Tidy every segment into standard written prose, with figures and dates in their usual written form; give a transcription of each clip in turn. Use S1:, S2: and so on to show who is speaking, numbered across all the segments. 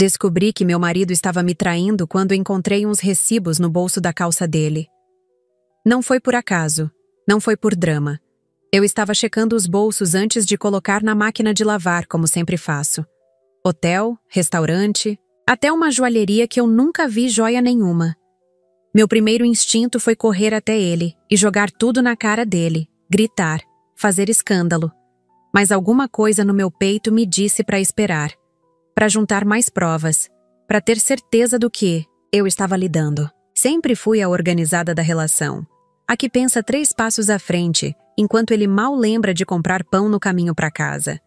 S1: Descobri que meu marido estava me traindo quando encontrei uns recibos no bolso da calça dele. Não foi por acaso, não foi por drama. Eu estava checando os bolsos antes de colocar na máquina de lavar, como sempre faço. Hotel, restaurante, até uma joalheria que eu nunca vi joia nenhuma. Meu primeiro instinto foi correr até ele e jogar tudo na cara dele, gritar, fazer escândalo. Mas alguma coisa no meu peito me disse para esperar, para juntar mais provas, para ter certeza do que eu estava lidando. Sempre fui a organizada da relação, a que pensa 3 passos à frente, enquanto ele mal lembra de comprar pão no caminho para casa.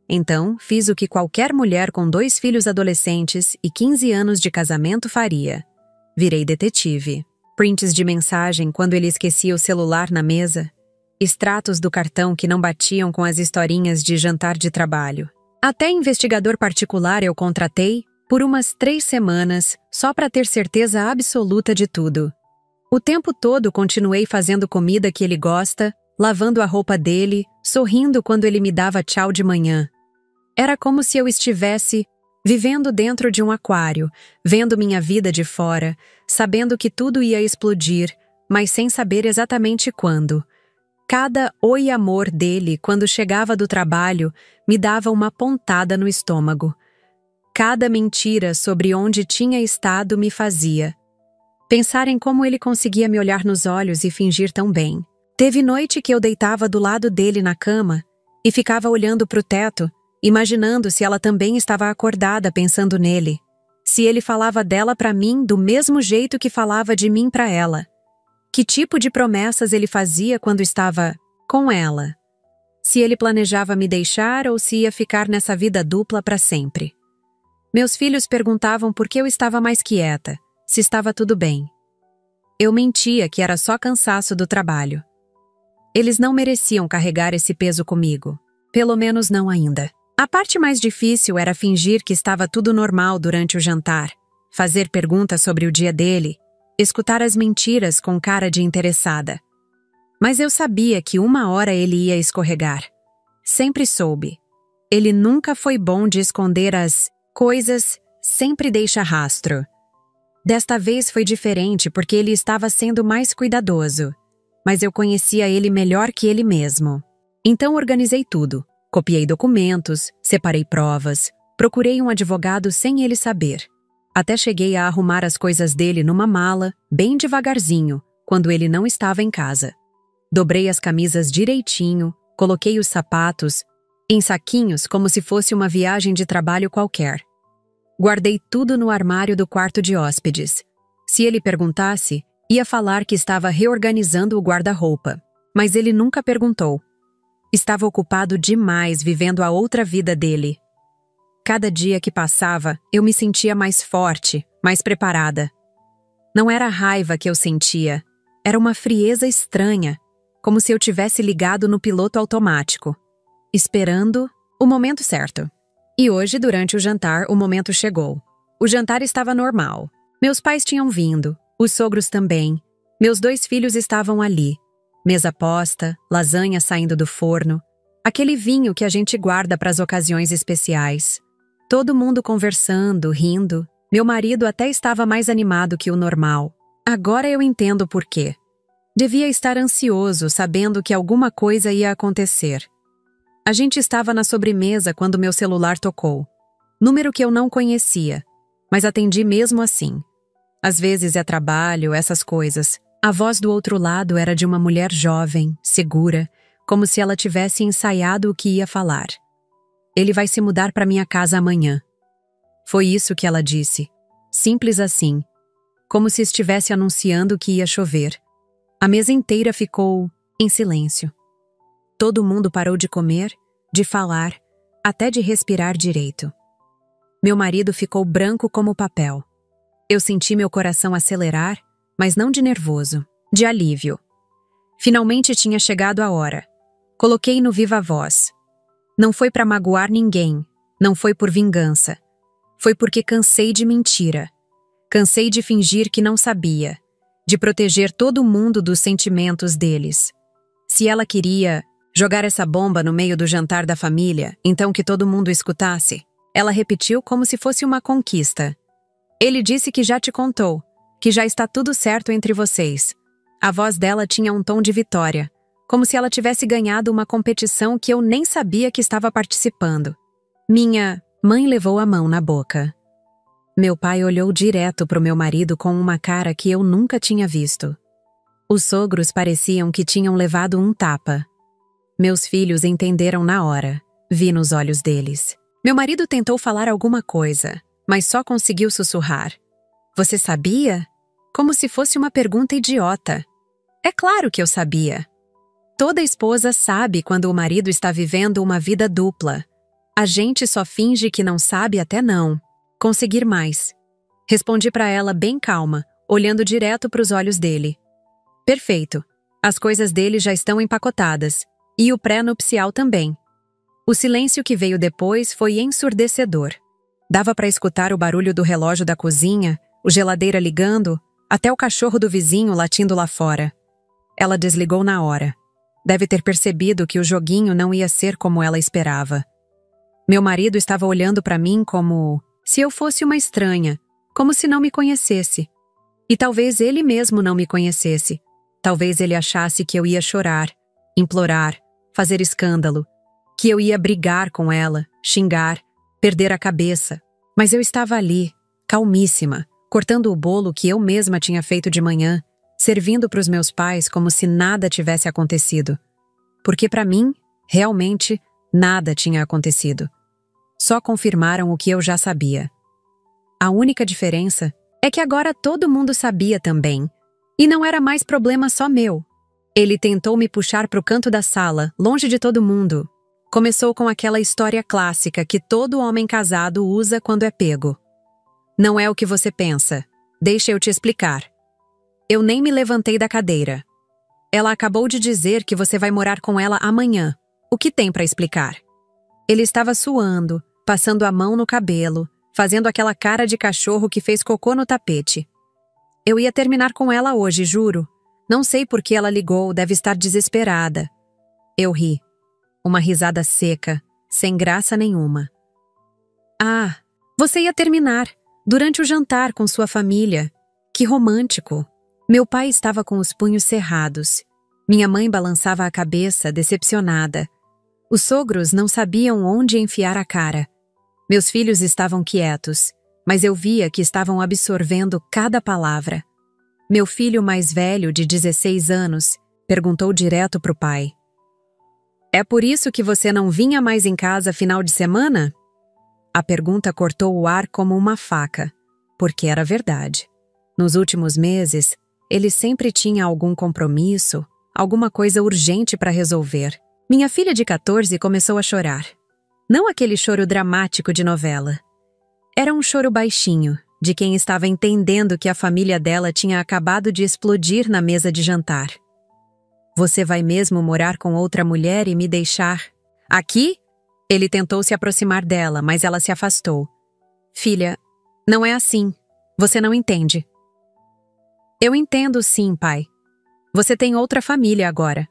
S1: Então, fiz o que qualquer mulher com 2 filhos adolescentes e 15 anos de casamento faria. Virei detetive. Prints de mensagem quando ele esquecia o celular na mesa. Extratos do cartão que não batiam com as historinhas de jantar de trabalho. Até investigador particular eu contratei por umas 3 semanas só para ter certeza absoluta de tudo. O tempo todo continuei fazendo comida que ele gosta, lavando a roupa dele, sorrindo quando ele me dava tchau de manhã. Era como se eu estivesse vivendo dentro de um aquário, vendo minha vida de fora, sabendo que tudo ia explodir, mas sem saber exatamente quando. Cada oi amor dele, quando chegava do trabalho, me dava uma pontada no estômago. Cada mentira sobre onde tinha estado me fazia pensar em como ele conseguia me olhar nos olhos e fingir tão bem. Teve noite que eu deitava do lado dele na cama e ficava olhando para o teto, imaginando se ela também estava acordada pensando nele. Se ele falava dela para mim do mesmo jeito que falava de mim para ela. Que tipo de promessas ele fazia quando estava com ela? Se ele planejava me deixar ou se ia ficar nessa vida dupla para sempre. Meus filhos perguntavam por que eu estava mais quieta, se estava tudo bem. Eu mentia que era só cansaço do trabalho. Eles não mereciam carregar esse peso comigo, pelo menos não ainda. A parte mais difícil era fingir que estava tudo normal durante o jantar, fazer perguntas sobre o dia dele, escutar as mentiras com cara de interessada. Mas eu sabia que uma hora ele ia escorregar. Sempre soube. Ele nunca foi bom de esconder as coisas, sempre deixa rastro. Desta vez foi diferente porque ele estava sendo mais cuidadoso, mas eu conhecia ele melhor que ele mesmo. Então organizei tudo. Copiei documentos, separei provas, procurei um advogado sem ele saber. Até cheguei a arrumar as coisas dele numa mala, bem devagarzinho, quando ele não estava em casa. Dobrei as camisas direitinho, coloquei os sapatos em saquinhos como se fosse uma viagem de trabalho qualquer. Guardei tudo no armário do quarto de hóspedes. Se ele perguntasse, ia falar que estava reorganizando o guarda-roupa. Mas ele nunca perguntou. Estava ocupado demais vivendo a outra vida dele. Cada dia que passava, eu me sentia mais forte, mais preparada. Não era raiva que eu sentia, era uma frieza estranha, como se eu tivesse ligado no piloto automático, esperando o momento certo. E hoje, durante o jantar, o momento chegou. O jantar estava normal. Meus pais tinham vindo, os sogros também. Meus 2 filhos estavam ali. Mesa posta, lasanha saindo do forno, aquele vinho que a gente guarda para as ocasiões especiais. Todo mundo conversando, rindo. Meu marido até estava mais animado que o normal. Agora eu entendo por quê. Devia estar ansioso, sabendo que alguma coisa ia acontecer. A gente estava na sobremesa quando meu celular tocou. Número que eu não conhecia, mas atendi mesmo assim. Às vezes é trabalho, essas coisas. A voz do outro lado era de uma mulher jovem, segura, como se ela tivesse ensaiado o que ia falar. Ele vai se mudar para minha casa amanhã. Foi isso que ela disse. Simples assim. Como se estivesse anunciando que ia chover. A mesa inteira ficou em silêncio. Todo mundo parou de comer, de falar, até de respirar direito. Meu marido ficou branco como papel. Eu senti meu coração acelerar, mas não de nervoso, de alívio. Finalmente tinha chegado a hora. Coloquei no viva voz. Não foi para magoar ninguém, não foi por vingança. Foi porque cansei de mentira. Cansei de fingir que não sabia, de proteger todo mundo dos sentimentos deles. Se ela queria jogar essa bomba no meio do jantar da família, então que todo mundo escutasse. Ela repetiu como se fosse uma conquista. Ele disse que já te contou, que já está tudo certo entre vocês. A voz dela tinha um tom de vitória, como se ela tivesse ganhado uma competição que eu nem sabia que estava participando. Minha mãe levou a mão na boca. Meu pai olhou direto para o meu marido com uma cara que eu nunca tinha visto. Os sogros pareciam que tinham levado um tapa. Meus filhos entenderam na hora. Vi nos olhos deles. Meu marido tentou falar alguma coisa, mas só conseguiu sussurrar. Você sabia? Como se fosse uma pergunta idiota. É claro que eu sabia. Toda esposa sabe quando o marido está vivendo uma vida dupla. A gente só finge que não sabe até não. Conseguir mais. Respondi para ela bem calma, olhando direto para os olhos dele. Perfeito. As coisas dele já estão empacotadas. E o pré-nupcial também. O silêncio que veio depois foi ensurdecedor. Dava para escutar o barulho do relógio da cozinha, o geladeira ligando, até o cachorro do vizinho latindo lá fora. Ela desligou na hora. Deve ter percebido que o joguinho não ia ser como ela esperava. Meu marido estava olhando para mim como se eu fosse uma estranha, como se não me conhecesse. E talvez ele mesmo não me conhecesse. Talvez ele achasse que eu ia chorar, implorar, fazer escândalo, que eu ia brigar com ela, xingar, perder a cabeça. Mas eu estava ali, calmíssima, cortando o bolo que eu mesma tinha feito de manhã, servindo para os meus pais como se nada tivesse acontecido. Porque para mim, realmente, nada tinha acontecido. Só confirmaram o que eu já sabia. A única diferença é que agora todo mundo sabia também. E não era mais problema só meu. Ele tentou me puxar para o canto da sala, longe de todo mundo. Começou com aquela história clássica que todo homem casado usa quando é pego. Não é o que você pensa. Deixa eu te explicar. Eu nem me levantei da cadeira. Ela acabou de dizer que você vai morar com ela amanhã. O que tem para explicar? Ele estava suando, passando a mão no cabelo, fazendo aquela cara de cachorro que fez cocô no tapete. Eu ia terminar com ela hoje, juro. Não sei por que ela ligou, deve estar desesperada. Eu ri. Uma risada seca, sem graça nenhuma. Ah, você ia terminar, durante o jantar com sua família. Que romântico. Meu pai estava com os punhos cerrados. Minha mãe balançava a cabeça, decepcionada. Os sogros não sabiam onde enfiar a cara. Meus filhos estavam quietos, mas eu via que estavam absorvendo cada palavra. Meu filho mais velho, de 16 anos, perguntou direto para o pai. É por isso que você não vinha mais em casa final de semana? A pergunta cortou o ar como uma faca, porque era verdade. Nos últimos meses, ele sempre tinha algum compromisso, alguma coisa urgente para resolver. Minha filha de 14 começou a chorar. Não aquele choro dramático de novela. Era um choro baixinho, de quem estava entendendo que a família dela tinha acabado de explodir na mesa de jantar. Você vai mesmo morar com outra mulher e me deixar? Aqui? Ele tentou se aproximar dela, mas ela se afastou. Filha, não é assim. Você não entende. Eu entendo sim, pai. Você tem outra família agora.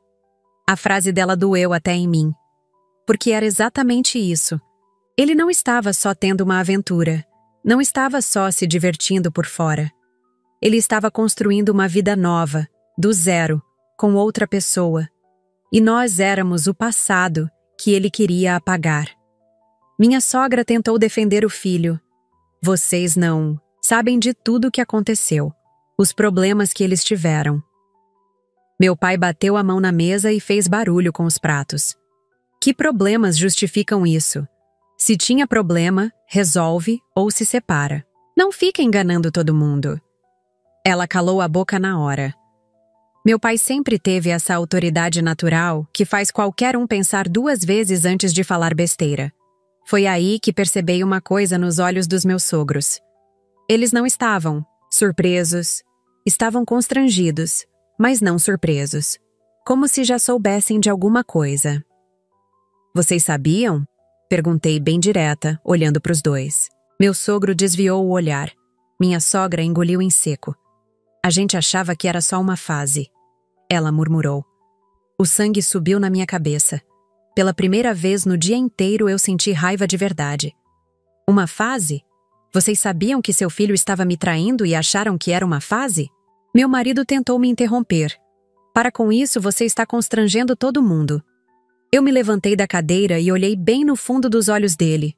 S1: A frase dela doeu até em mim. Porque era exatamente isso. Ele não estava só tendo uma aventura. Não estava só se divertindo por fora. Ele estava construindo uma vida nova, do zero, com outra pessoa. E nós éramos o passado que ele queria apagar. Minha sogra tentou defender o filho. Vocês não sabem de tudo o que aconteceu, os problemas que eles tiveram. Meu pai bateu a mão na mesa e fez barulho com os pratos. Que problemas justificam isso? Se tinha problema, resolve ou se separa. Não fica enganando todo mundo. Ela calou a boca na hora. Meu pai sempre teve essa autoridade natural que faz qualquer um pensar 2 vezes antes de falar besteira. Foi aí que percebi uma coisa nos olhos dos meus sogros. Eles não estavam surpresos, estavam constrangidos, mas não surpresos, como se já soubessem de alguma coisa. Vocês sabiam? Perguntei bem direta, olhando para os dois. Meu sogro desviou o olhar. Minha sogra engoliu em seco. A gente achava que era só uma fase. Ela murmurou. O sangue subiu na minha cabeça. Pela primeira vez no dia inteiro eu senti raiva de verdade. Uma fase? Vocês sabiam que seu filho estava me traindo e acharam que era uma fase? Meu marido tentou me interromper. Para com isso, você está constrangendo todo mundo. Eu me levantei da cadeira e olhei bem no fundo dos olhos dele.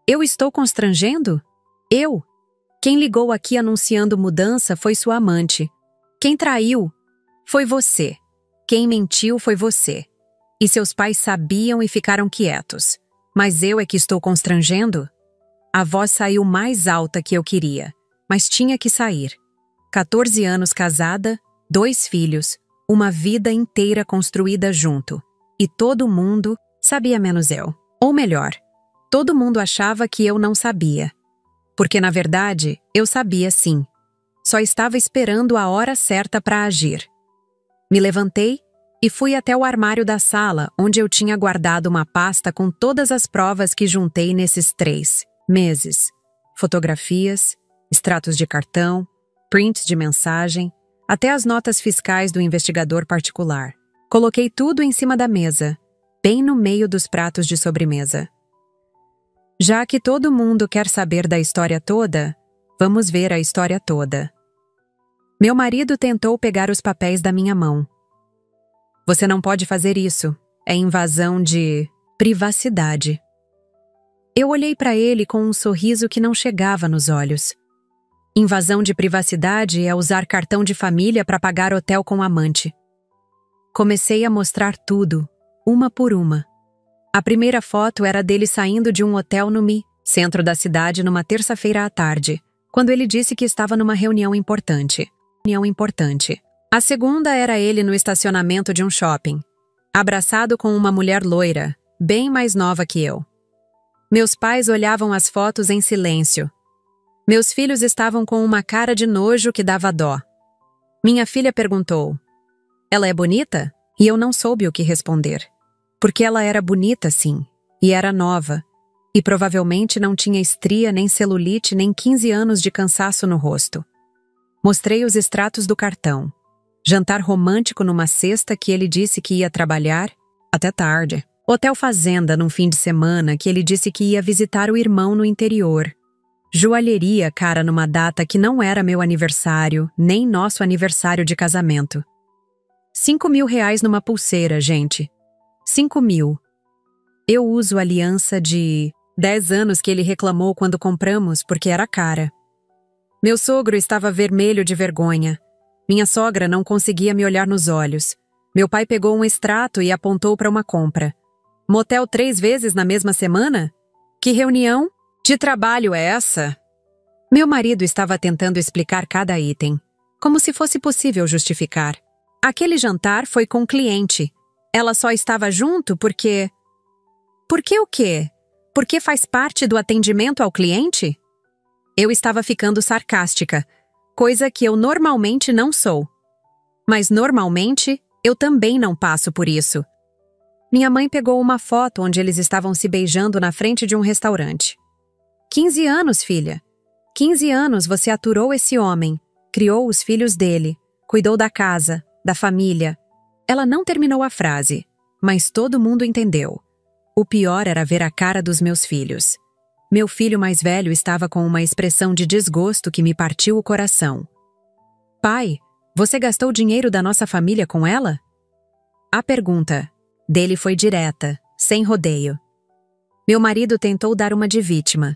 S1: Eu estou constrangendo? Eu? Quem ligou aqui anunciando mudança foi sua amante. Quem traiu foi você. Quem mentiu foi você. E seus pais sabiam e ficaram quietos. Mas eu é que estou constrangendo? A voz saiu mais alta que eu queria, mas tinha que sair. 14 anos casada, 2 filhos, uma vida inteira construída junto. E todo mundo sabia menos eu. Ou melhor, todo mundo achava que eu não sabia. Porque, na verdade, eu sabia sim. Só estava esperando a hora certa para agir. Me levantei e fui até o armário da sala, onde eu tinha guardado uma pasta com todas as provas que juntei nesses 3 meses. Fotografias, extratos de cartão, prints de mensagem, até as notas fiscais do investigador particular. Coloquei tudo em cima da mesa, bem no meio dos pratos de sobremesa. Já que todo mundo quer saber da história toda, vamos ver a história toda. Meu marido tentou pegar os papéis da minha mão. Você não pode fazer isso. É invasão de privacidade. Eu olhei para ele com um sorriso que não chegava nos olhos. Invasão de privacidade é usar cartão de família para pagar hotel com amante. Comecei a mostrar tudo, uma por uma. A primeira foto era dele saindo de um hotel no centro da cidade numa terça-feira à tarde, quando ele disse que estava numa reunião importante. A segunda era ele no estacionamento de um shopping, abraçado com uma mulher loira, bem mais nova que eu. Meus pais olhavam as fotos em silêncio. Meus filhos estavam com uma cara de nojo que dava dó. Minha filha perguntou: "Ela é bonita?" E eu não soube o que responder. Porque ela era bonita, sim, e era nova, e provavelmente não tinha estria, nem celulite, nem 15 anos de cansaço no rosto. Mostrei os extratos do cartão. Jantar romântico numa sexta que ele disse que ia trabalhar até tarde. Hotel fazenda num fim de semana que ele disse que ia visitar o irmão no interior. Joalheria cara numa data que não era meu aniversário, nem nosso aniversário de casamento. 5.000 reais numa pulseira, gente. 5.000. Eu uso aliança de 10 anos que ele reclamou quando compramos porque era cara. Meu sogro estava vermelho de vergonha. Minha sogra não conseguia me olhar nos olhos. Meu pai pegou um extrato e apontou para uma compra. Motel 3 vezes na mesma semana? Que reunião de trabalho é essa? Meu marido estava tentando explicar cada item, como se fosse possível justificar. Aquele jantar foi com cliente. Ela só estava junto porque... Por que o quê? Porque faz parte do atendimento ao cliente? Eu estava ficando sarcástica, coisa que eu normalmente não sou. Mas normalmente, eu também não passo por isso. Minha mãe pegou uma foto onde eles estavam se beijando na frente de um restaurante. 15 anos, filha. 15 anos você aturou esse homem, criou os filhos dele, cuidou da casa, da família. Ela não terminou a frase, mas todo mundo entendeu. O pior era ver a cara dos meus filhos. Meu filho mais velho estava com uma expressão de desgosto que me partiu o coração. Pai, você gastou dinheiro da nossa família com ela? A pergunta dele foi direta, sem rodeio. Meu marido tentou dar uma de vítima.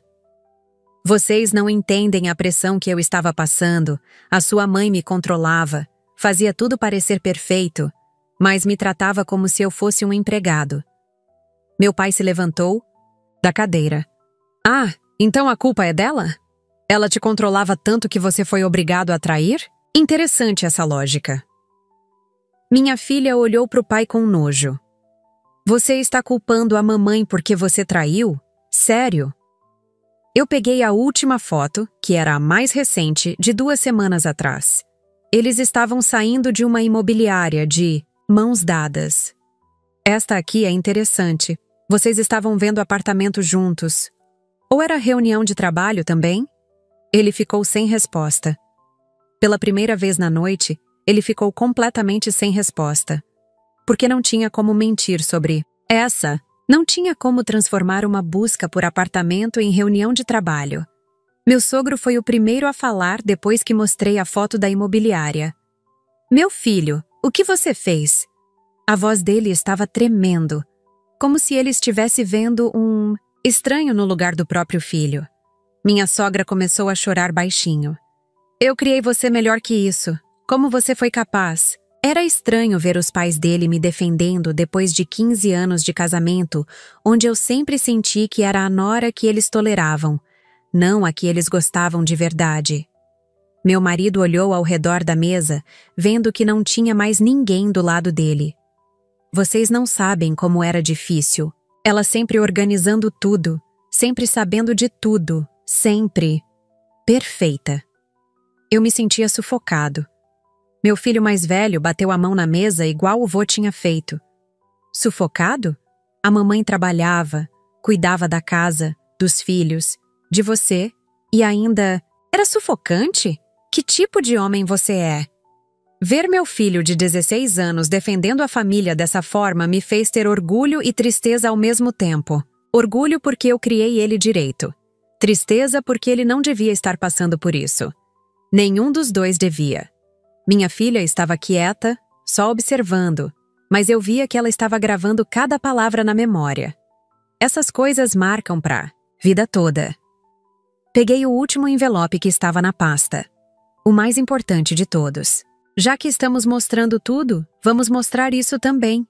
S1: Vocês não entendem a pressão que eu estava passando. A sua mãe me controlava, fazia tudo parecer perfeito, mas me tratava como se eu fosse um empregado. Meu pai se levantou da cadeira. Ah, então a culpa é dela? Ela te controlava tanto que você foi obrigado a trair? Interessante essa lógica. Minha filha olhou para o pai com nojo. Você está culpando a mamãe porque você traiu? Sério? Eu peguei a última foto, que era a mais recente, de 2 semanas atrás. Eles estavam saindo de uma imobiliária de mãos dadas. Esta aqui é interessante. Vocês estavam vendo apartamento juntos. Ou era reunião de trabalho também? Ele ficou sem resposta. Pela primeira vez na noite, ele ficou completamente sem resposta. Porque não tinha como mentir sobre essa Não tinha como transformar uma busca por apartamento em reunião de trabalho. Meu sogro foi o primeiro a falar depois que mostrei a foto da imobiliária. Meu filho, o que você fez? A voz dele estava tremendo, como se ele estivesse vendo um estranho no lugar do próprio filho. Minha sogra começou a chorar baixinho. Eu criei você melhor que isso. Como você foi capaz? Era estranho ver os pais dele me defendendo depois de 15 anos de casamento, onde eu sempre senti que era a nora que eles toleravam, não a que eles gostavam de verdade. Meu marido olhou ao redor da mesa, vendo que não tinha mais ninguém do lado dele. Vocês não sabem como era difícil. Ela sempre organizando tudo, sempre sabendo de tudo, sempre. Perfeita. Eu me sentia sufocado. Meu filho mais velho bateu a mão na mesa igual o vô tinha feito. Sufocado? A mamãe trabalhava, cuidava da casa, dos filhos, de você, e ainda... Era sufocante? Que tipo de homem você é? Ver meu filho de 16 anos defendendo a família dessa forma me fez ter orgulho e tristeza ao mesmo tempo. Orgulho porque eu criei ele direito. Tristeza porque ele não devia estar passando por isso. Nenhum dos dois devia. Minha filha estava quieta, só observando, mas eu via que ela estava gravando cada palavra na memória. Essas coisas marcam pra vida toda. Peguei o último envelope que estava na pasta. O mais importante de todos. Já que estamos mostrando tudo, vamos mostrar isso também.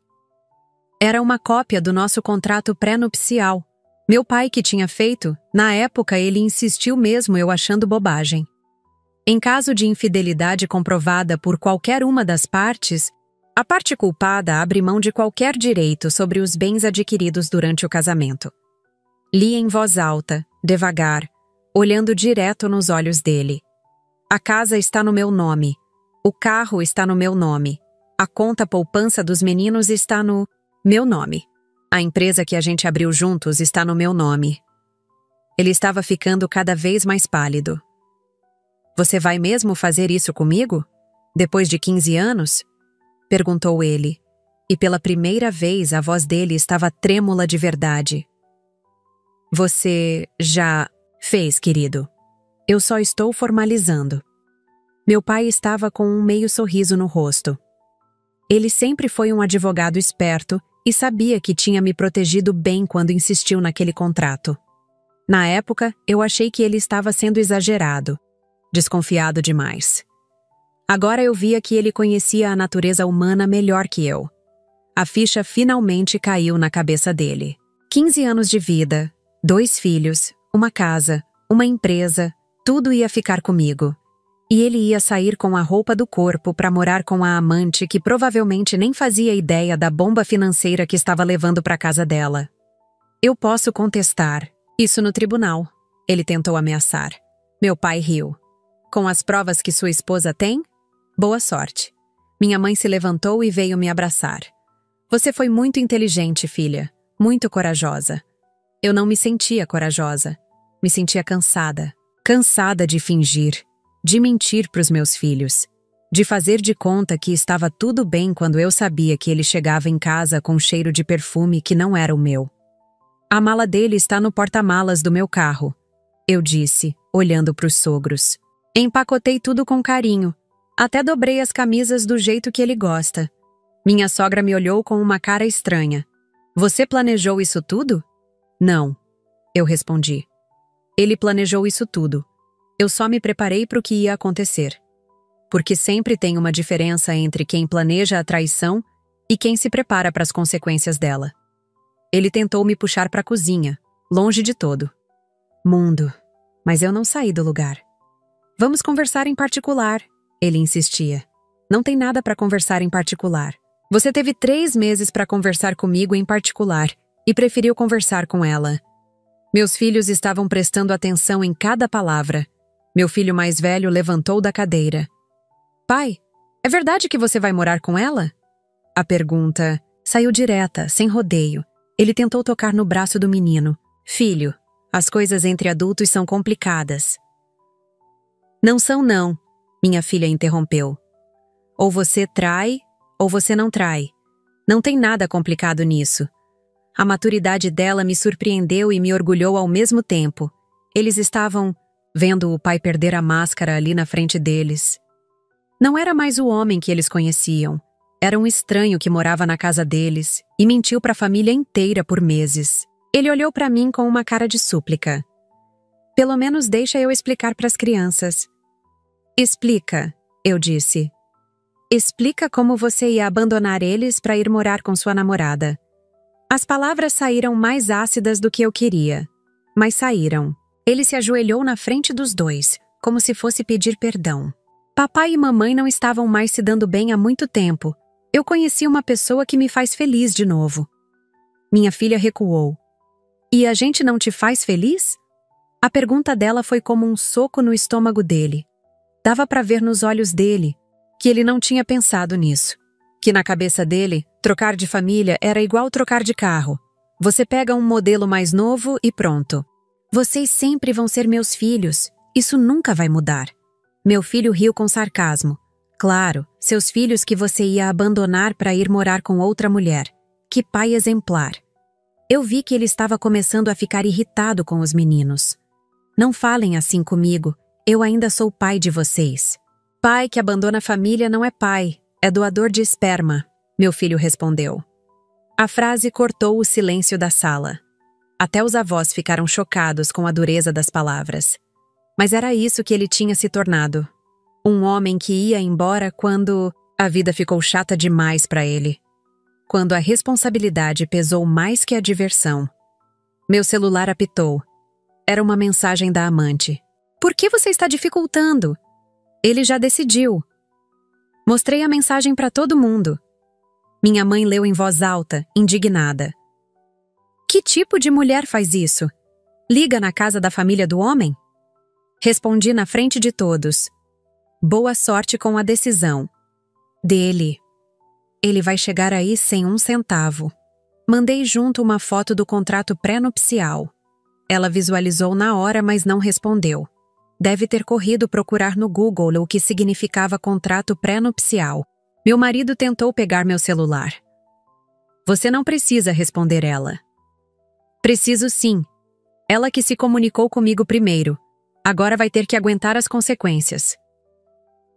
S1: Era uma cópia do nosso contrato pré-nupcial. Meu pai que tinha feito, na época ele insistiu mesmo eu achando bobagem. Em caso de infidelidade comprovada por qualquer uma das partes, a parte culpada abre mão de qualquer direito sobre os bens adquiridos durante o casamento. Li em voz alta, devagar, olhando direto nos olhos dele. A casa está no meu nome. O carro está no meu nome. A conta poupança dos meninos está no meu nome. A empresa que a gente abriu juntos está no meu nome. Ele estava ficando cada vez mais pálido. Você vai mesmo fazer isso comigo? Depois de 15 anos? Perguntou ele, e pela primeira vez a voz dele estava trêmula de verdade. Você já fez, querido. Eu só estou formalizando. Meu pai estava com um meio sorriso no rosto. Ele sempre foi um advogado esperto e sabia que tinha me protegido bem quando insistiu naquele contrato. Na época, eu achei que ele estava sendo exagerado. Desconfiado demais. Agora eu via que ele conhecia a natureza humana melhor que eu. A ficha finalmente caiu na cabeça dele. 15 anos de vida, 2 filhos, uma casa, uma empresa, tudo ia ficar comigo. E ele ia sair com a roupa do corpo para morar com a amante que provavelmente nem fazia ideia da bomba financeira que estava levando para casa dela. Eu posso contestar isso no tribunal, ele tentou ameaçar. Meu pai riu. Com as provas que sua esposa tem? Boa sorte. Minha mãe se levantou e veio me abraçar. Você foi muito inteligente, filha. Muito corajosa. Eu não me sentia corajosa. Me sentia cansada. Cansada de fingir. De mentir para os meus filhos. De fazer de conta que estava tudo bem quando eu sabia que ele chegava em casa com cheiro de perfume que não era o meu. A mala dele está no porta-malas do meu carro. Eu disse, olhando para os sogros. Empacotei tudo com carinho. Até dobrei as camisas do jeito que ele gosta. Minha sogra me olhou com uma cara estranha. Você planejou isso tudo? Não, eu respondi. Ele planejou isso tudo. Eu só me preparei para o que ia acontecer. Porque sempre tem uma diferença entre quem planeja a traição e quem se prepara para as consequências dela. Ele tentou me puxar para a cozinha, longe de todo. Mundo. Mas eu não saí do lugar. Vamos conversar em particular, ele insistia. Não tem nada para conversar em particular. Você teve 3 meses para conversar comigo em particular e preferiu conversar com ela. Meus filhos estavam prestando atenção em cada palavra. Meu filho mais velho levantou da cadeira. Pai, é verdade que você vai morar com ela? A pergunta saiu direta, sem rodeio. Ele tentou tocar no braço do menino. Filho, as coisas entre adultos são complicadas. Não são não, minha filha interrompeu. Ou você trai, ou você não trai. Não tem nada complicado nisso. A maturidade dela me surpreendeu e me orgulhou ao mesmo tempo. Eles estavam vendo o pai perder a máscara ali na frente deles. Não era mais o homem que eles conheciam. Era um estranho que morava na casa deles e mentiu para a família inteira por meses. Ele olhou para mim com uma cara de súplica. Pelo menos deixa eu explicar para as crianças. Explica, eu disse. Explica como você ia abandonar eles para ir morar com sua namorada. As palavras saíram mais ácidas do que eu queria, mas saíram. Ele se ajoelhou na frente dos dois, como se fosse pedir perdão. Papai e mamãe não estavam mais se dando bem há muito tempo. Eu conheci uma pessoa que me faz feliz de novo. Minha filha recuou. E a gente não te faz feliz? A pergunta dela foi como um soco no estômago dele. Dava para ver nos olhos dele que ele não tinha pensado nisso. Que na cabeça dele, trocar de família era igual trocar de carro. Você pega um modelo mais novo e pronto. Vocês sempre vão ser meus filhos. Isso nunca vai mudar. Meu filho riu com sarcasmo. Claro, seus filhos que você ia abandonar para ir morar com outra mulher. Que pai exemplar. Eu vi que ele estava começando a ficar irritado com os meninos. Não falem assim comigo. Eu ainda sou pai de vocês. Pai que abandona a família não é pai. É doador de esperma, meu filho respondeu. A frase cortou o silêncio da sala. Até os avós ficaram chocados com a dureza das palavras. Mas era isso que ele tinha se tornado. Um homem que ia embora quando a vida ficou chata demais para ele. Quando a responsabilidade pesou mais que a diversão. Meu celular apitou. Era uma mensagem da amante. Por que você está dificultando? Ele já decidiu. Mostrei a mensagem para todo mundo. Minha mãe leu em voz alta, indignada. Que tipo de mulher faz isso? Liga na casa da família do homem? Respondi na frente de todos. Boa sorte com a decisão. Dele. Ele vai chegar aí sem um centavo. Mandei junto uma foto do contrato pré-nupcial. Ela visualizou na hora, mas não respondeu. Deve ter corrido procurar no Google o que significava contrato pré-nupcial. Meu marido tentou pegar meu celular. Você não precisa responder ela. Preciso sim. Ela que se comunicou comigo primeiro. Agora vai ter que aguentar as consequências.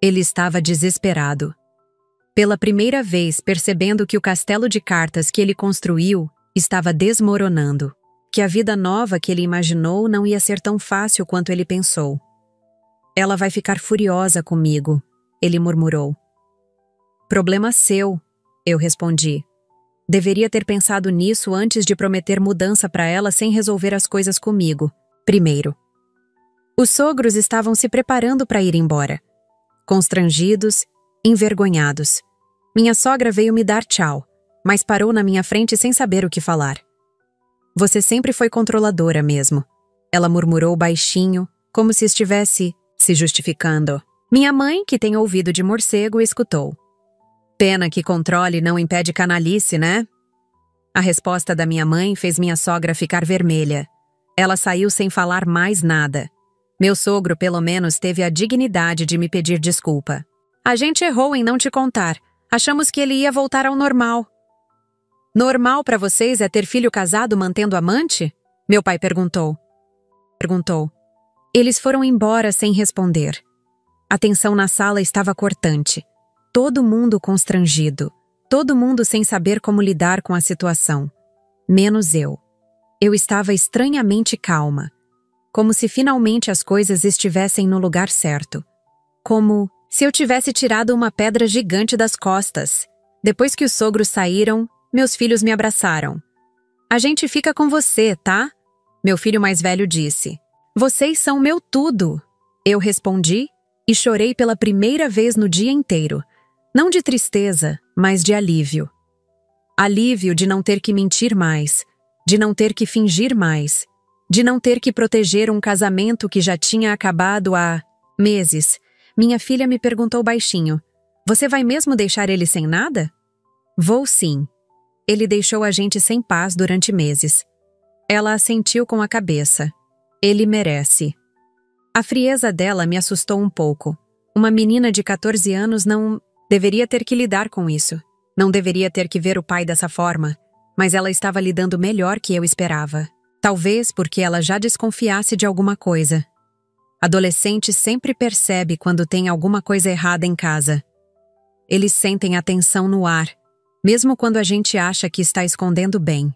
S1: Ele estava desesperado. Pela primeira vez percebendo que o castelo de cartas que ele construiu estava desmoronando. Que a vida nova que ele imaginou não ia ser tão fácil quanto ele pensou. Ela vai ficar furiosa comigo, ele murmurou. Problema seu, eu respondi. Deveria ter pensado nisso antes de prometer mudança para ela sem resolver as coisas comigo, primeiro. Os sogros estavam se preparando para ir embora. Constrangidos, envergonhados. Minha sogra veio me dar tchau, mas parou na minha frente sem saber o que falar. Você sempre foi controladora mesmo. Ela murmurou baixinho, como se estivesse se justificando. Minha mãe, que tem ouvido de morcego, escutou. Pena que controle não impede canalice, né? A resposta da minha mãe fez minha sogra ficar vermelha. Ela saiu sem falar mais nada. Meu sogro, pelo menos, teve a dignidade de me pedir desculpa. A gente errou em não te contar. Achamos que ele ia voltar ao normal. Normal para vocês é ter filho casado mantendo amante? Meu pai perguntou. Eles foram embora sem responder. A tensão na sala estava cortante. Todo mundo constrangido. Todo mundo sem saber como lidar com a situação. Menos eu. Eu estava estranhamente calma. Como se finalmente as coisas estivessem no lugar certo. Como se eu tivesse tirado uma pedra gigante das costas. Depois que os sogros saíram, meus filhos me abraçaram. A gente fica com você, tá? Meu filho mais velho disse. Vocês são meu tudo. Eu respondi e chorei pela primeira vez no dia inteiro. Não de tristeza, mas de alívio. Alívio de não ter que mentir mais, de não ter que fingir mais, de não ter que proteger um casamento que já tinha acabado há meses. Minha filha me perguntou baixinho, você vai mesmo deixar ele sem nada? Vou sim. Ele deixou a gente sem paz durante meses. Ela assentiu com a cabeça. Ele merece. A frieza dela me assustou um pouco. Uma menina de 14 anos não deveria ter que lidar com isso. Não deveria ter que ver o pai dessa forma. mas ela estava lidando melhor que eu esperava. Talvez porque ela já desconfiasse de alguma coisa. Adolescente sempre percebe quando tem alguma coisa errada em casa. Eles sentem a tensão no ar, mesmo quando a gente acha que está escondendo bem.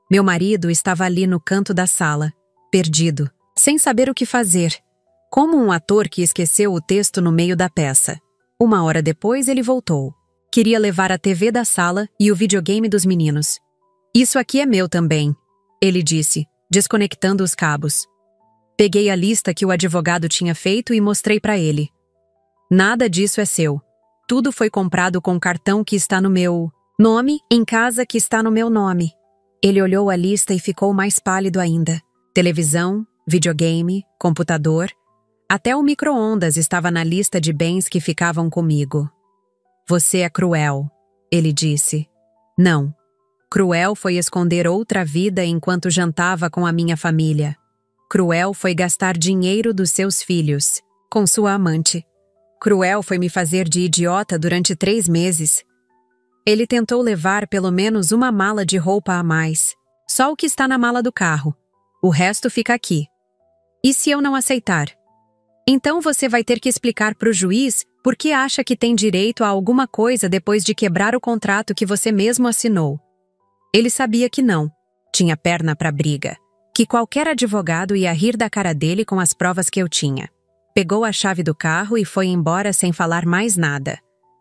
S1: Meu marido estava ali no canto da sala, perdido, sem saber o que fazer, como um ator que esqueceu o texto no meio da peça. 1 hora depois ele voltou. Queria levar a TV da sala e o videogame dos meninos. Isso aqui é meu também, ele disse, desconectando os cabos. Peguei a lista que o advogado tinha feito e mostrei para ele. Nada disso é seu. Tudo foi comprado com cartão que está no meu nome, em casa que está no meu nome. Ele olhou a lista e ficou mais pálido ainda. Televisão, videogame, computador. Até o micro-ondas estava na lista de bens que ficavam comigo. Você é cruel, ele disse. Não. Cruel foi esconder outra vida enquanto jantava com a minha família. Cruel foi gastar dinheiro dos seus filhos, com sua amante. Cruel foi me fazer de idiota durante 3 meses. Ele tentou levar pelo menos uma mala de roupa a mais. Só o que está na mala do carro. O resto fica aqui. E se eu não aceitar? Então você vai ter que explicar para o juiz por que acha que tem direito a alguma coisa depois de quebrar o contrato que você mesmo assinou. Ele sabia que não. Tinha perna para briga. Que qualquer advogado ia rir da cara dele com as provas que eu tinha. Pegou a chave do carro e foi embora sem falar mais nada.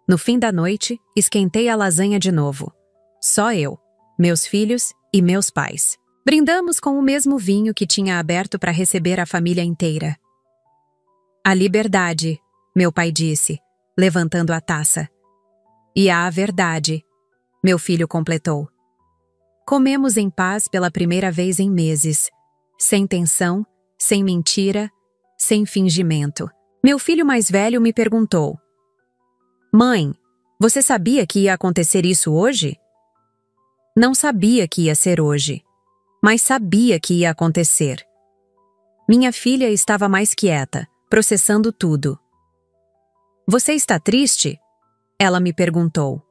S1: No fim da noite, esquentei a lasanha de novo. Só eu, meus filhos e meus pais. Brindamos com o mesmo vinho que tinha aberto para receber a família inteira. A liberdade, meu pai disse, levantando a taça. E a verdade, meu filho completou. Comemos em paz pela primeira vez em meses. Sem tensão, sem mentira, sem fingimento. Meu filho mais velho me perguntou: Mãe, você sabia que ia acontecer isso hoje? Não sabia que ia ser hoje, mas sabia que ia acontecer. Minha filha estava mais quieta, processando tudo. Você está triste? Ela me perguntou.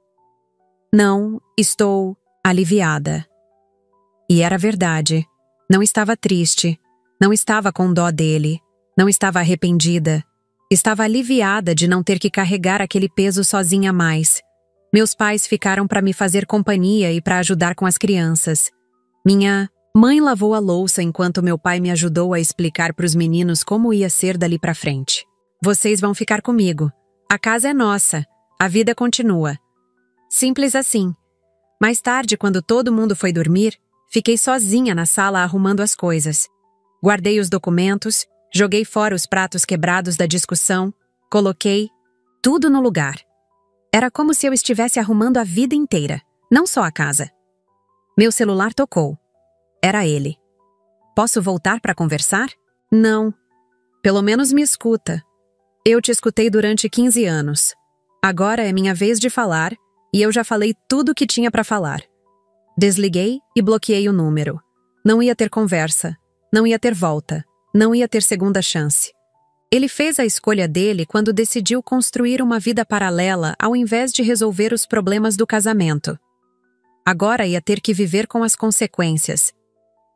S1: Não, estou aliviada. E era verdade. Não estava triste. Não estava com dó dele. Não estava arrependida. Estava aliviada de não ter que carregar aquele peso sozinha mais. Meus pais ficaram para me fazer companhia e para ajudar com as crianças. Minha mãe lavou a louça enquanto meu pai me ajudou a explicar para os meninos como ia ser dali para frente. Vocês vão ficar comigo. A casa é nossa. A vida continua. Simples assim. Mais tarde, quando todo mundo foi dormir, fiquei sozinha na sala arrumando as coisas. Guardei os documentos, joguei fora os pratos quebrados da discussão, coloquei tudo no lugar. Era como se eu estivesse arrumando a vida inteira, não só a casa. Meu celular tocou. Era ele. Posso voltar para conversar? Não. Pelo menos me escuta. Eu te escutei durante 15 anos. Agora é minha vez de falar e eu já falei tudo o que tinha para falar. Desliguei e bloqueei o número. Não ia ter conversa. Não ia ter volta. Não ia ter segunda chance. Ele fez a escolha dele quando decidiu construir uma vida paralela ao invés de resolver os problemas do casamento. Agora ia ter que viver com as consequências.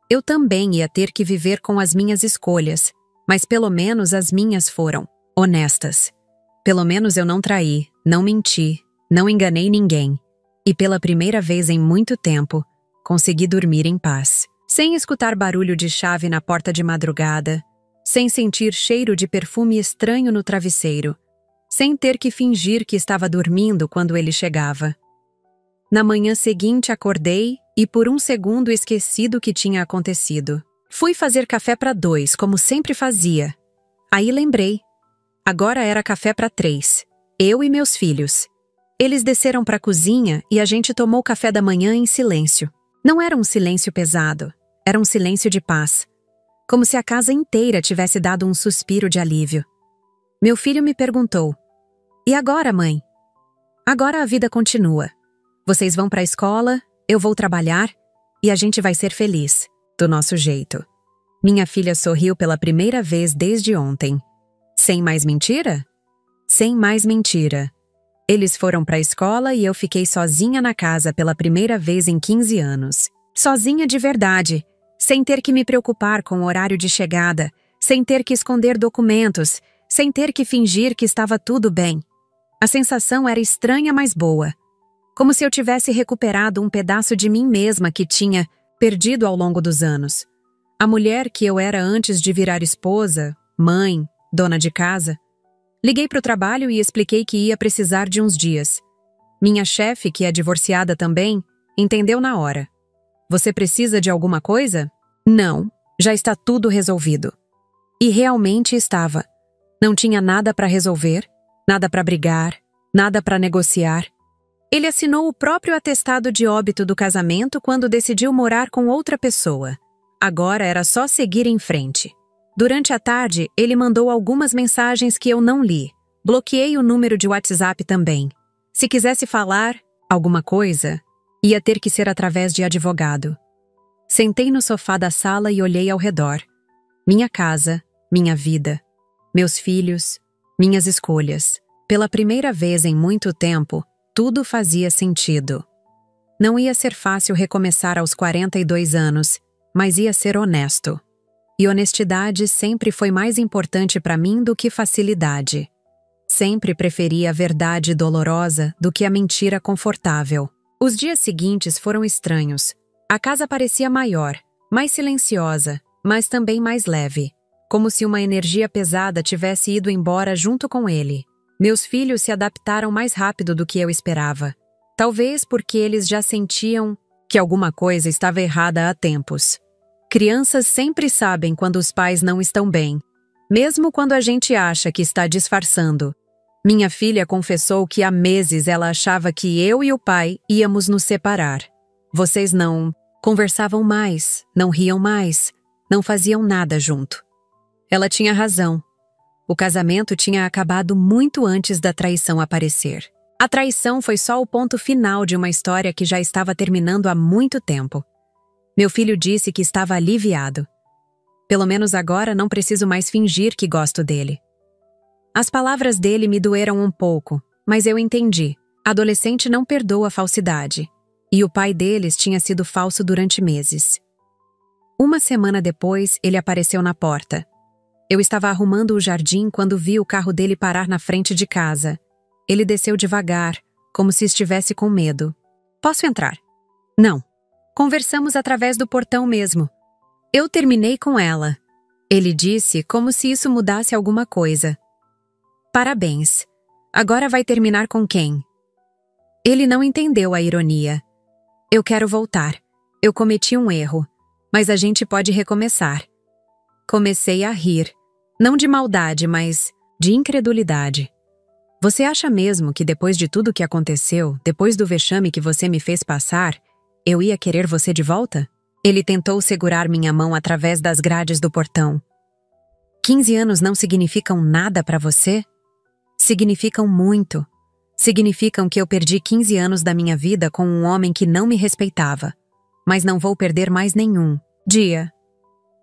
S1: Eu também ia ter que viver com as minhas escolhas, mas pelo menos as minhas foram honestas. Pelo menos eu não traí, não menti, não enganei ninguém. E pela primeira vez em muito tempo, consegui dormir em paz. Sem escutar barulho de chave na porta de madrugada, sem sentir cheiro de perfume estranho no travesseiro, sem ter que fingir que estava dormindo quando ele chegava. Na manhã seguinte acordei e por um segundo esqueci do que tinha acontecido. Fui fazer café para 2, como sempre fazia. Aí lembrei. Agora era café para 3, eu e meus filhos. Eles desceram para a cozinha e a gente tomou café da manhã em silêncio. Não era um silêncio pesado, era um silêncio de paz. Como se a casa inteira tivesse dado um suspiro de alívio. Meu filho me perguntou: E agora, mãe? Agora a vida continua. Vocês vão para a escola, eu vou trabalhar e a gente vai ser feliz, do nosso jeito. Minha filha sorriu pela primeira vez desde ontem. Sem mais mentira? Sem mais mentira. Eles foram para a escola e eu fiquei sozinha na casa pela primeira vez em 15 anos. Sozinha de verdade, sem ter que me preocupar com o horário de chegada, sem ter que esconder documentos, sem ter que fingir que estava tudo bem. A sensação era estranha, mas boa. Como se eu tivesse recuperado um pedaço de mim mesma que tinha perdido ao longo dos anos. A mulher que eu era antes de virar esposa, mãe, dona de casa. Liguei para o trabalho e expliquei que ia precisar de uns dias. Minha chefe, que é divorciada também, entendeu na hora. Você precisa de alguma coisa? Não, já está tudo resolvido. E realmente estava. Não tinha nada para resolver, nada para brigar, nada para negociar. Ele assinou o próprio atestado de óbito do casamento quando decidiu morar com outra pessoa. Agora era só seguir em frente. Durante a tarde, ele mandou algumas mensagens que eu não li. Bloqueei o número de WhatsApp também. Se quisesse falar alguma coisa, ia ter que ser através de advogado. Sentei no sofá da sala e olhei ao redor. Minha casa, minha vida, meus filhos, minhas escolhas. Pela primeira vez em muito tempo, tudo fazia sentido. Não ia ser fácil recomeçar aos 42 anos, mas ia ser honesto. E honestidade sempre foi mais importante para mim do que facilidade. Sempre preferi a verdade dolorosa do que a mentira confortável. Os dias seguintes foram estranhos. A casa parecia maior, mais silenciosa, mas também mais leve. Como se uma energia pesada tivesse ido embora junto com ele. Meus filhos se adaptaram mais rápido do que eu esperava. Talvez porque eles já sentiam que alguma coisa estava errada há tempos. Crianças sempre sabem quando os pais não estão bem, mesmo quando a gente acha que está disfarçando. Minha filha confessou que há meses ela achava que eu e o pai íamos nos separar. Vocês não conversavam mais, não riam mais, não faziam nada junto. Ela tinha razão. O casamento tinha acabado muito antes da traição aparecer. A traição foi só o ponto final de uma história que já estava terminando há muito tempo. Meu filho disse que estava aliviado. Pelo menos agora não preciso mais fingir que gosto dele. As palavras dele me doeram um pouco, mas eu entendi. Adolescente não perdoa a falsidade. E o pai deles tinha sido falso durante meses. Uma semana depois, ele apareceu na porta. Eu estava arrumando o jardim quando vi o carro dele parar na frente de casa. Ele desceu devagar, como se estivesse com medo. Posso entrar? Não. Conversamos através do portão mesmo. Eu terminei com ela. Ele disse como se isso mudasse alguma coisa. Parabéns. Agora vai terminar com quem? Ele não entendeu a ironia. Eu quero voltar. Eu cometi um erro, mas a gente pode recomeçar. Comecei a rir. Não de maldade, mas de incredulidade. Você acha mesmo que depois de tudo que aconteceu, depois do vexame que você me fez passar, eu ia querer você de volta? Ele tentou segurar minha mão através das grades do portão. 15 anos não significam nada para você? Significam muito. Significam que eu perdi 15 anos da minha vida com um homem que não me respeitava. Mas não vou perder mais nenhum dia.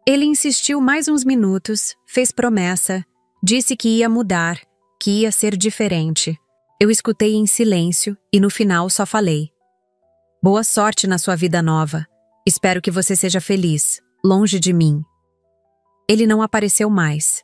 S1: Ele insistiu mais uns minutos, fez promessa, disse que ia mudar, que ia ser diferente. Eu escutei em silêncio e no final só falei. Boa sorte na sua vida nova. Espero que você seja feliz, longe de mim. Ele não apareceu mais.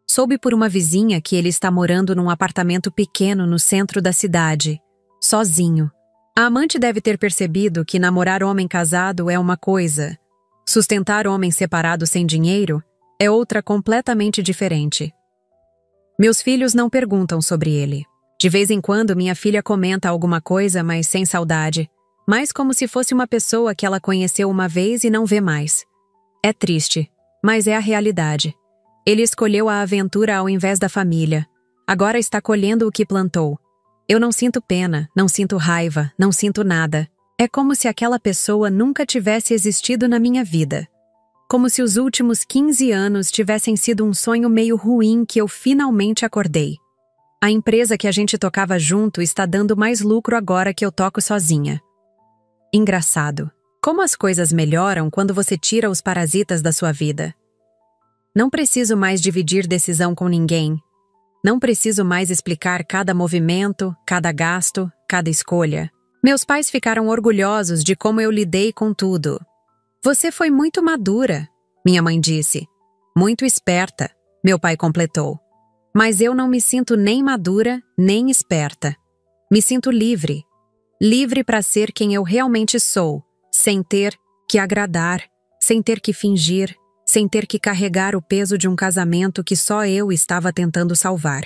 S1: Soube por uma vizinha que ele está morando num apartamento pequeno no centro da cidade, sozinho. A amante deve ter percebido que namorar homem casado é uma coisa. Sustentar homem separado sem dinheiro é outra completamente diferente. Meus filhos não perguntam sobre ele. De vez em quando minha filha comenta alguma coisa, mas sem saudade. Mais como se fosse uma pessoa que ela conheceu uma vez e não vê mais. É triste, mas é a realidade. Ele escolheu a aventura ao invés da família. Agora está colhendo o que plantou. Eu não sinto pena, não sinto raiva, não sinto nada. É como se aquela pessoa nunca tivesse existido na minha vida. Como se os últimos 15 anos tivessem sido um sonho meio ruim que eu finalmente acordei. A empresa que a gente tocava junto está dando mais lucro agora que eu toco sozinha. Engraçado. Como as coisas melhoram quando você tira os parasitas da sua vida. Não preciso mais dividir decisão com ninguém. Não preciso mais explicar cada movimento, cada gasto, cada escolha. Meus pais ficaram orgulhosos de como eu lidei com tudo. Você foi muito madura, minha mãe disse. Muito esperta, meu pai completou. Mas eu não me sinto nem madura, nem esperta. Me sinto livre. Livre para ser quem eu realmente sou, sem ter que agradar, sem ter que fingir, sem ter que carregar o peso de um casamento que só eu estava tentando salvar.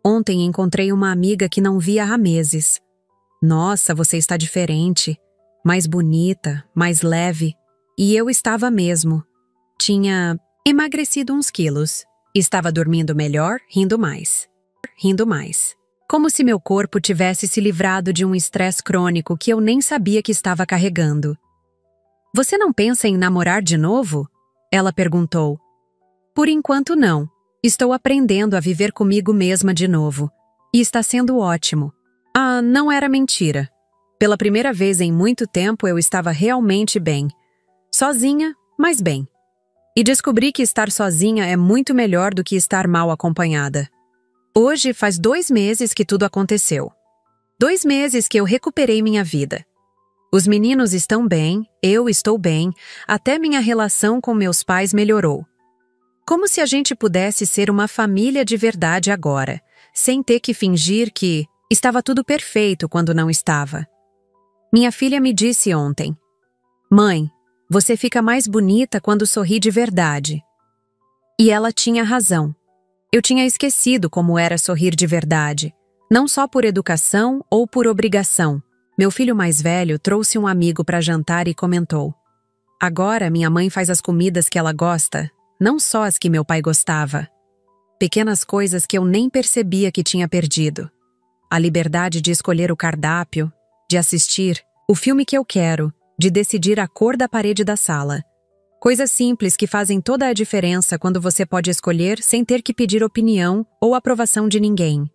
S1: Ontem encontrei uma amiga que não via há meses. Nossa, você está diferente, mais bonita, mais leve. E eu estava mesmo. Tinha emagrecido uns quilos. Estava dormindo melhor, rindo mais. Rindo mais. Como se meu corpo tivesse se livrado de um estresse crônico que eu nem sabia que estava carregando. Você não pensa em namorar de novo? Ela perguntou. Por enquanto não. Estou aprendendo a viver comigo mesma de novo. E está sendo ótimo. Ah, não era mentira. Pela primeira vez em muito tempo eu estava realmente bem. Sozinha, mas bem. E descobri que estar sozinha é muito melhor do que estar mal acompanhada. Hoje faz 2 meses que tudo aconteceu. 2 meses que eu recuperei minha vida. Os meninos estão bem, eu estou bem, até minha relação com meus pais melhorou. Como se a gente pudesse ser uma família de verdade agora, sem ter que fingir que estava tudo perfeito quando não estava. Minha filha me disse ontem: Mãe, você fica mais bonita quando sorri de verdade. E ela tinha razão. Eu tinha esquecido como era sorrir de verdade, não só por educação ou por obrigação. Meu filho mais velho trouxe um amigo para jantar e comentou: Agora minha mãe faz as comidas que ela gosta, não só as que meu pai gostava. Pequenas coisas que eu nem percebia que tinha perdido. A liberdade de escolher o cardápio, de assistir o filme que eu quero, de decidir a cor da parede da sala. Coisas simples que fazem toda a diferença quando você pode escolher sem ter que pedir opinião ou aprovação de ninguém.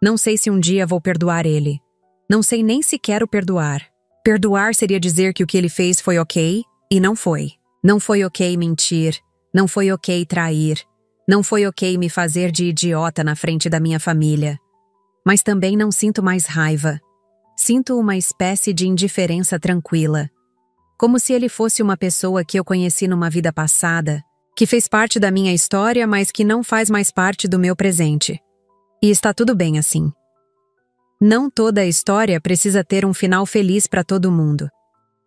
S1: Não sei se um dia vou perdoar ele. Não sei nem se quero perdoar. Perdoar seria dizer que o que ele fez foi ok, e não foi. Não foi ok mentir. Não foi ok trair. Não foi ok me fazer de idiota na frente da minha família. Mas também não sinto mais raiva. Sinto uma espécie de indiferença tranquila. Como se ele fosse uma pessoa que eu conheci numa vida passada, que fez parte da minha história, mas que não faz mais parte do meu presente. E está tudo bem assim. Não toda a história precisa ter um final feliz para todo mundo.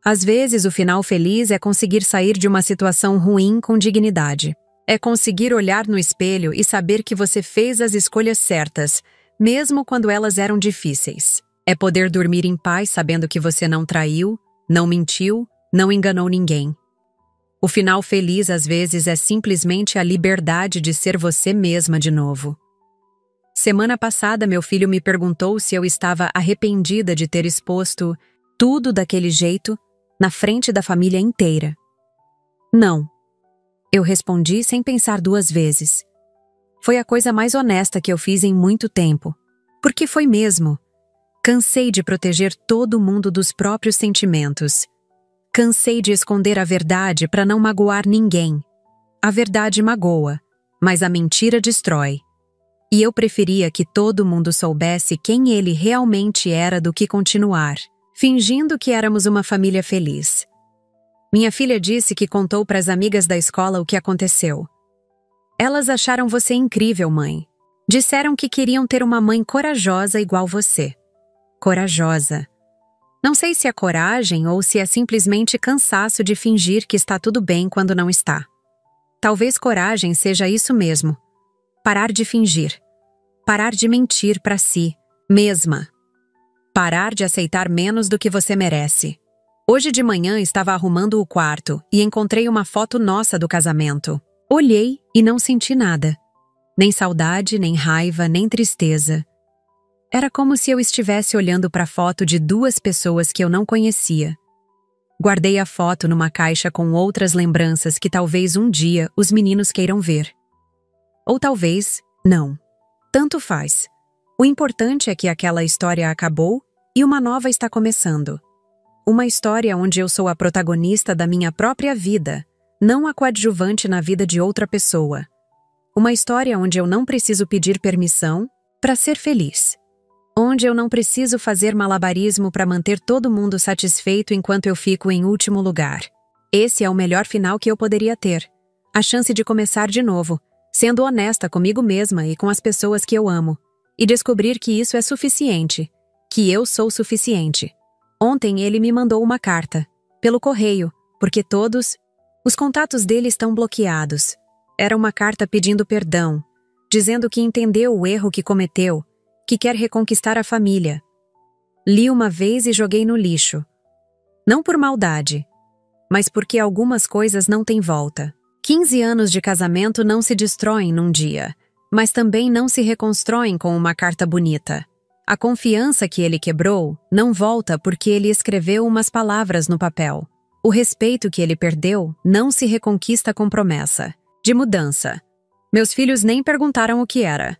S1: Às vezes, o final feliz é conseguir sair de uma situação ruim com dignidade. É conseguir olhar no espelho e saber que você fez as escolhas certas, mesmo quando elas eram difíceis. É poder dormir em paz sabendo que você não traiu, não mentiu, não enganou ninguém. O final feliz, às vezes, é simplesmente a liberdade de ser você mesma de novo. Semana passada, meu filho me perguntou se eu estava arrependida de ter exposto tudo daquele jeito na frente da família inteira. Não. Eu respondi sem pensar 2 vezes. Foi a coisa mais honesta que eu fiz em muito tempo. Porque foi mesmo. Cansei de proteger todo mundo dos próprios sentimentos. Cansei de esconder a verdade para não magoar ninguém. A verdade magoa, mas a mentira destrói. E eu preferia que todo mundo soubesse quem ele realmente era do que continuar, fingindo que éramos uma família feliz. Minha filha disse que contou para as amigas da escola o que aconteceu. Elas acharam você incrível, mãe. Disseram que queriam ter uma mãe corajosa igual você. Corajosa. Não sei se é coragem ou se é simplesmente cansaço de fingir que está tudo bem quando não está. Talvez coragem seja isso mesmo. Parar de fingir. Parar de mentir para si, mesma. Parar de aceitar menos do que você merece. Hoje de manhã estava arrumando o quarto e encontrei uma foto nossa do casamento. Olhei e não senti nada. Nem saudade, nem raiva, nem tristeza. Era como se eu estivesse olhando para a foto de 2 pessoas que eu não conhecia. Guardei a foto numa caixa com outras lembranças que talvez um dia os meninos queiram ver. Ou talvez não. Tanto faz. O importante é que aquela história acabou e uma nova está começando. Uma história onde eu sou a protagonista da minha própria vida, não a coadjuvante na vida de outra pessoa. Uma história onde eu não preciso pedir permissão para ser feliz. Onde eu não preciso fazer malabarismo para manter todo mundo satisfeito enquanto eu fico em último lugar. Esse é o melhor final que eu poderia ter. A chance de começar de novo, sendo honesta comigo mesma e com as pessoas que eu amo. E descobrir que isso é suficiente. Que eu sou suficiente. Ontem ele me mandou uma carta. Pelo correio, porque todos os contatos dele estão bloqueados. Era uma carta pedindo perdão, dizendo que entendeu o erro que cometeu, que quer reconquistar a família. Li uma vez e joguei no lixo. Não por maldade, mas porque algumas coisas não têm volta. 15 anos de casamento não se destroem num dia, mas também não se reconstroem com uma carta bonita. A confiança que ele quebrou não volta porque ele escreveu umas palavras no papel. O respeito que ele perdeu não se reconquista com promessa de mudança. Meus filhos nem perguntaram o que era.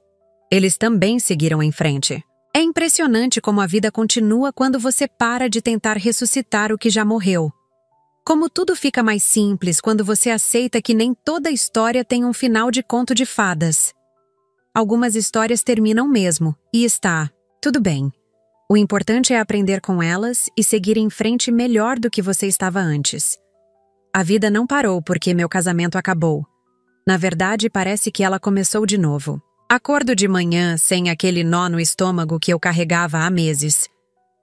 S1: Eles também seguiram em frente. É impressionante como a vida continua quando você para de tentar ressuscitar o que já morreu. Como tudo fica mais simples quando você aceita que nem toda história tem um final de conto de fadas. Algumas histórias terminam mesmo, e está tudo bem. O importante é aprender com elas e seguir em frente melhor do que você estava antes. A vida não parou porque meu casamento acabou. Na verdade, parece que ela começou de novo. Acordo de manhã sem aquele nó no estômago que eu carregava há meses.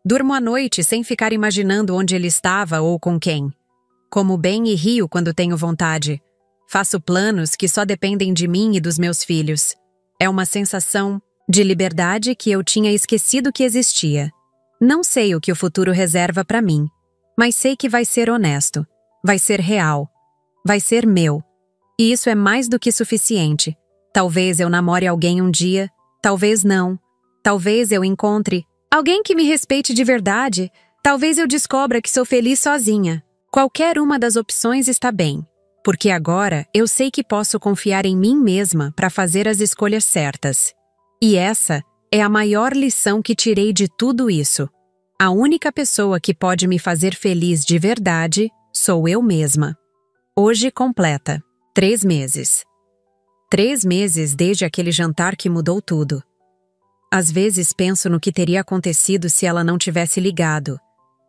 S1: Durmo à noite sem ficar imaginando onde ele estava ou com quem. Como bem e rio quando tenho vontade. Faço planos que só dependem de mim e dos meus filhos. É uma sensação de liberdade que eu tinha esquecido que existia. Não sei o que o futuro reserva para mim, mas sei que vai ser honesto, vai ser real, vai ser meu. E isso é mais do que suficiente. Talvez eu namore alguém um dia, talvez não. Talvez eu encontre alguém que me respeite de verdade. Talvez eu descubra que sou feliz sozinha. Qualquer uma das opções está bem, porque agora eu sei que posso confiar em mim mesma para fazer as escolhas certas. E essa é a maior lição que tirei de tudo isso. A única pessoa que pode me fazer feliz de verdade sou eu mesma. Hoje completa 3 meses. 3 meses desde aquele jantar que mudou tudo. Às vezes penso no que teria acontecido se ela não tivesse ligado.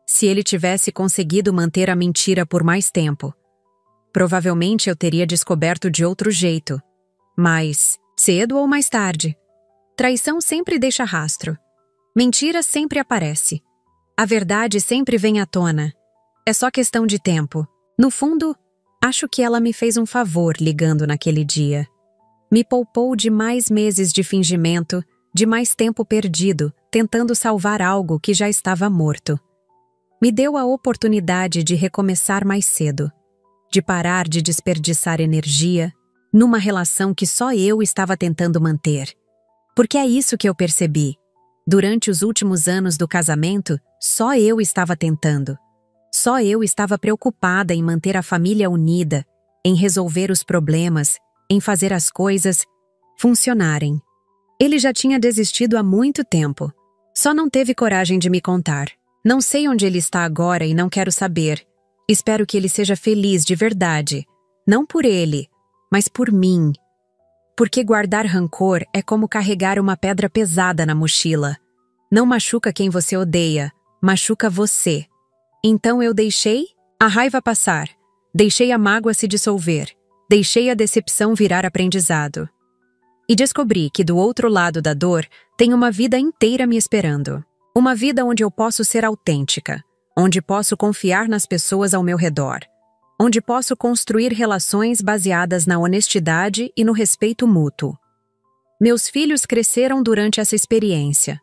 S1: Se ele tivesse conseguido manter a mentira por mais tempo. Provavelmente eu teria descoberto de outro jeito. Mas, cedo ou mais tarde. Traição sempre deixa rastro. Mentira sempre aparece. A verdade sempre vem à tona. É só questão de tempo. No fundo, acho que ela me fez um favor ligando naquele dia. Me poupou de mais meses de fingimento, de mais tempo perdido, tentando salvar algo que já estava morto. Me deu a oportunidade de recomeçar mais cedo, de parar de desperdiçar energia numa relação que só eu estava tentando manter. Porque é isso que eu percebi. Durante os últimos anos do casamento, só eu estava tentando. Só eu estava preocupada em manter a família unida, em resolver os problemas, em fazer as coisas funcionarem. Ele já tinha desistido há muito tempo. Só não teve coragem de me contar. Não sei onde ele está agora e não quero saber. Espero que ele seja feliz de verdade. Não por ele, mas por mim. Porque guardar rancor é como carregar uma pedra pesada na mochila. Não machuca quem você odeia, machuca você. Então eu deixei a raiva passar, deixei a mágoa se dissolver, deixei a decepção virar aprendizado. E descobri que do outro lado da dor tem uma vida inteira me esperando. Uma vida onde eu posso ser autêntica, onde posso confiar nas pessoas ao meu redor, onde posso construir relações baseadas na honestidade e no respeito mútuo. Meus filhos cresceram durante essa experiência.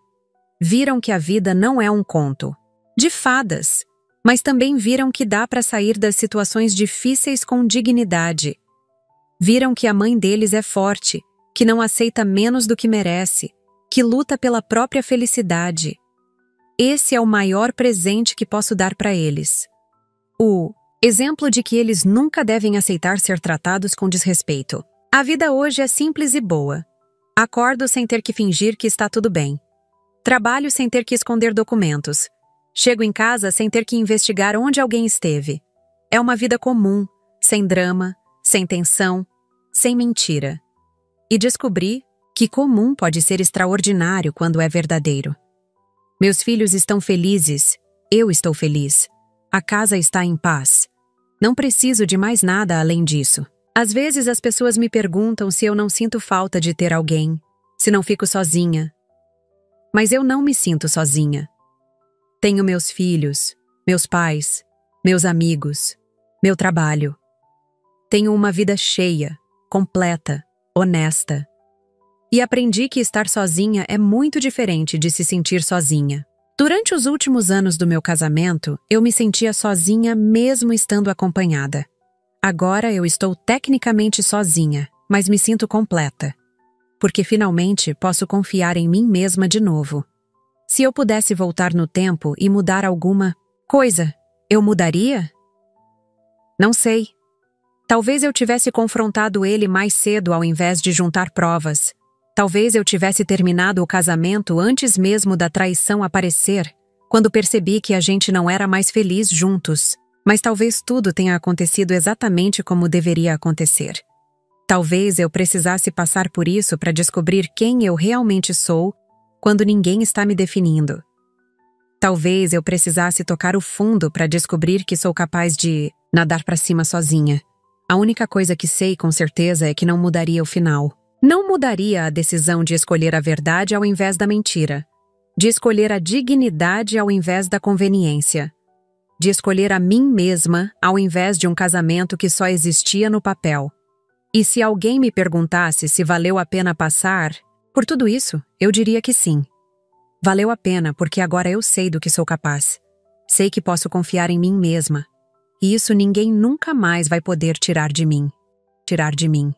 S1: Viram que a vida não é um conto de fadas, mas também viram que dá para sair das situações difíceis com dignidade. Viram que a mãe deles é forte, que não aceita menos do que merece, que luta pela própria felicidade. Esse é o maior presente que posso dar para eles. O exemplo de que eles nunca devem aceitar ser tratados com desrespeito. A vida hoje é simples e boa. Acordo sem ter que fingir que está tudo bem. Trabalho sem ter que esconder documentos. Chego em casa sem ter que investigar onde alguém esteve. É uma vida comum, sem drama, sem tensão, sem mentira. E descobri que comum pode ser extraordinário quando é verdadeiro. Meus filhos estão felizes, eu estou feliz. A casa está em paz. Não preciso de mais nada além disso. Às vezes as pessoas me perguntam se eu não sinto falta de ter alguém, se não fico sozinha. Mas eu não me sinto sozinha. Tenho meus filhos, meus pais, meus amigos, meu trabalho. Tenho uma vida cheia, completa, honesta. E aprendi que estar sozinha é muito diferente de se sentir sozinha. Durante os últimos anos do meu casamento, eu me sentia sozinha mesmo estando acompanhada. Agora eu estou tecnicamente sozinha, mas me sinto completa. Porque finalmente posso confiar em mim mesma de novo. Se eu pudesse voltar no tempo e mudar alguma coisa, eu mudaria? Não sei. Talvez eu tivesse confrontado ele mais cedo ao invés de juntar provas. Talvez eu tivesse terminado o casamento antes mesmo da traição aparecer, quando percebi que a gente não era mais feliz juntos. Mas talvez tudo tenha acontecido exatamente como deveria acontecer. Talvez eu precisasse passar por isso para descobrir quem eu realmente sou quando ninguém está me definindo. Talvez eu precisasse tocar o fundo para descobrir que sou capaz de nadar para cima sozinha. A única coisa que sei com certeza é que não mudaria o final. Não mudaria a decisão de escolher a verdade ao invés da mentira, de escolher a dignidade ao invés da conveniência, de escolher a mim mesma ao invés de um casamento que só existia no papel. E se alguém me perguntasse se valeu a pena passar por tudo isso, eu diria que sim. Valeu a pena porque agora eu sei do que sou capaz. Sei que posso confiar em mim mesma. E isso ninguém nunca mais vai poder tirar de mim. Tirar de mim.